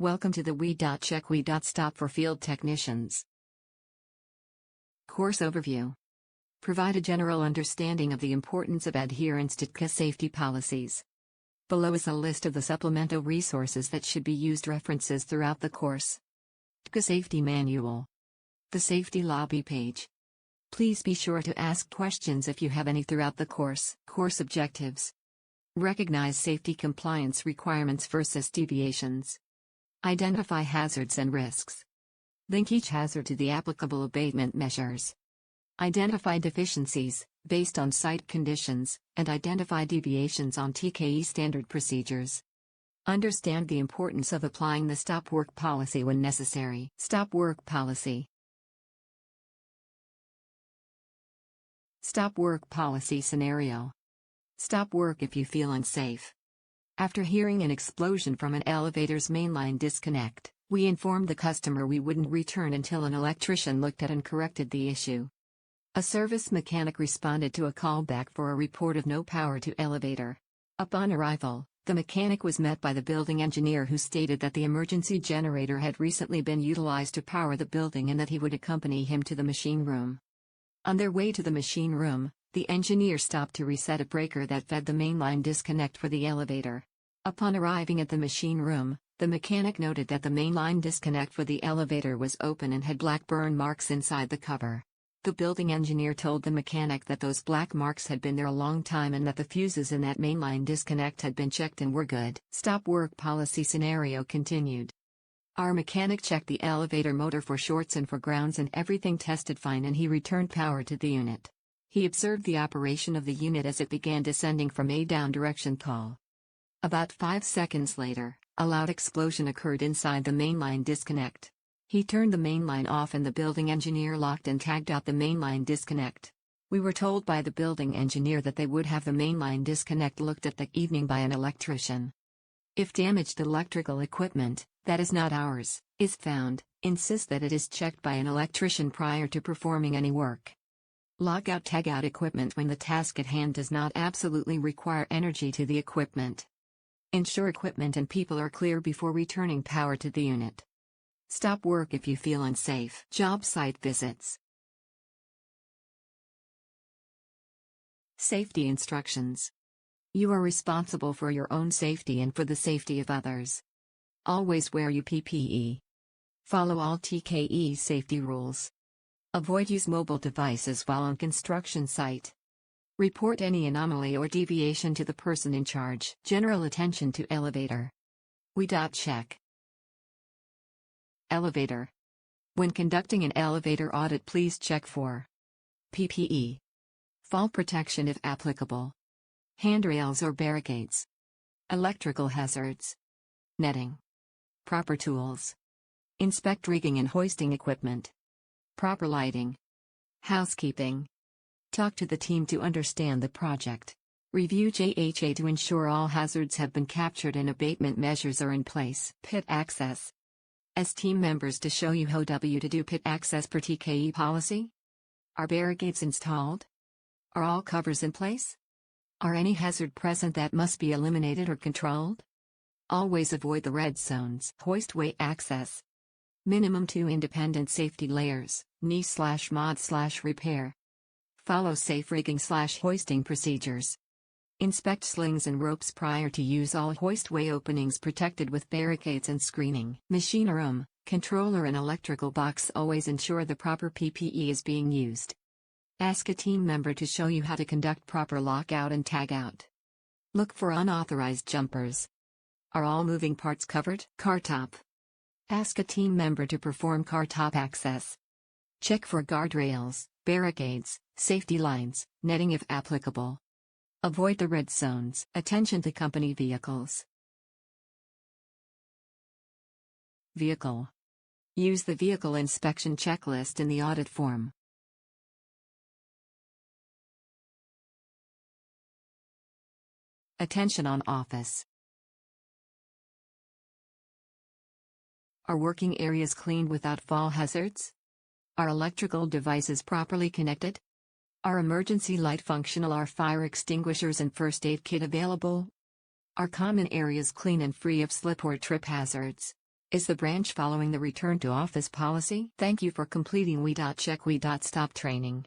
Welcome to the We.Check We.Stop for Field Technicians. Course Overview. Provide a general understanding of the importance of adherence to TCA safety policies. Below is a list of the supplemental resources that should be used references throughout the course. TCA Safety Manual. The Safety Lobby page. Please be sure to ask questions if you have any throughout the course. Course Objectives. Recognize safety compliance requirements versus deviations. Identify hazards and risks. Link each hazard to the applicable abatement measures. Identify deficiencies, based on site conditions, and identify deviations on TKE standard procedures. Understand the importance of applying the stop work policy when necessary. Stop work policy. Stop work policy scenario. Stop work if you feel unsafe. After hearing an explosion from an elevator's mainline disconnect, we informed the customer we wouldn't return until an electrician looked at and corrected the issue. A service mechanic responded to a call back for a report of no power to elevator. Upon arrival, the mechanic was met by the building engineer who stated that the emergency generator had recently been utilized to power the building and that he would accompany him to the machine room. On their way to the machine room, the engineer stopped to reset a breaker that fed the mainline disconnect for the elevator. Upon arriving at the machine room, the mechanic noted that the mainline disconnect for the elevator was open and had black burn marks inside the cover. The building engineer told the mechanic that those black marks had been there a long time and that the fuses in that mainline disconnect had been checked and were good. Stop work policy scenario continued. Our mechanic checked the elevator motor for shorts and for grounds and everything tested fine, and he returned power to the unit. He observed the operation of the unit as it began descending from a down direction call. About 5 seconds later, a loud explosion occurred inside the mainline disconnect. He turned the mainline off and the building engineer locked and tagged out the mainline disconnect. We were told by the building engineer that they would have the mainline disconnect looked at that evening by an electrician. If damaged electrical equipment, that is not ours, is found, insist that it is checked by an electrician prior to performing any work. Lockout-tagout equipment when the task at hand does not absolutely require energy to the equipment. Ensure equipment and people are clear before returning power to the unit. Stop work if you feel unsafe. Job site visits. Safety instructions. You are responsible for your own safety and for the safety of others. Always wear your PPE. Follow all TKE safety rules. Avoid use mobile devices while on construction site. Report any anomaly or deviation to the person in charge. General attention to elevator. We.Check. Elevator. When conducting an elevator audit, please check for PPE. Fall protection if applicable. Handrails or barricades. Electrical hazards. Netting. Proper tools. Inspect rigging and hoisting equipment. Proper lighting. Housekeeping. Talk to the team to understand the project. Review JHA to ensure all hazards have been captured and abatement measures are in place. Pit access. As team members to show you how to do pit access per TKE policy. Are barricades installed? Are all covers in place? Are any hazard present that must be eliminated or controlled? Always avoid the red zones. Hoistway access. Minimum 2 independent safety layers, knee/mod/repair. Follow safe rigging/hoisting procedures. Inspect slings and ropes prior to use. All hoistway openings protected with barricades and screening. Machine room, controller and electrical box. Always ensure the proper PPE is being used. Ask a team member to show you how to conduct proper lockout and tagout. Look for unauthorized jumpers. Are all moving parts covered? Car top. Ask a team member to perform car top access. Check for guardrails, barricades, safety lines, netting if applicable. Avoid the red zones. Attention to company vehicles. Vehicle. Use the vehicle inspection checklist in the audit form. Attention on office. Are working areas cleaned without fall hazards? Are electrical devices properly connected? Are emergency light functional? Are fire extinguishers and first aid kit available? Are common areas clean and free of slip or trip hazards? Is the branch following the return to office policy? Thank you for completing We.Check We.Stop training.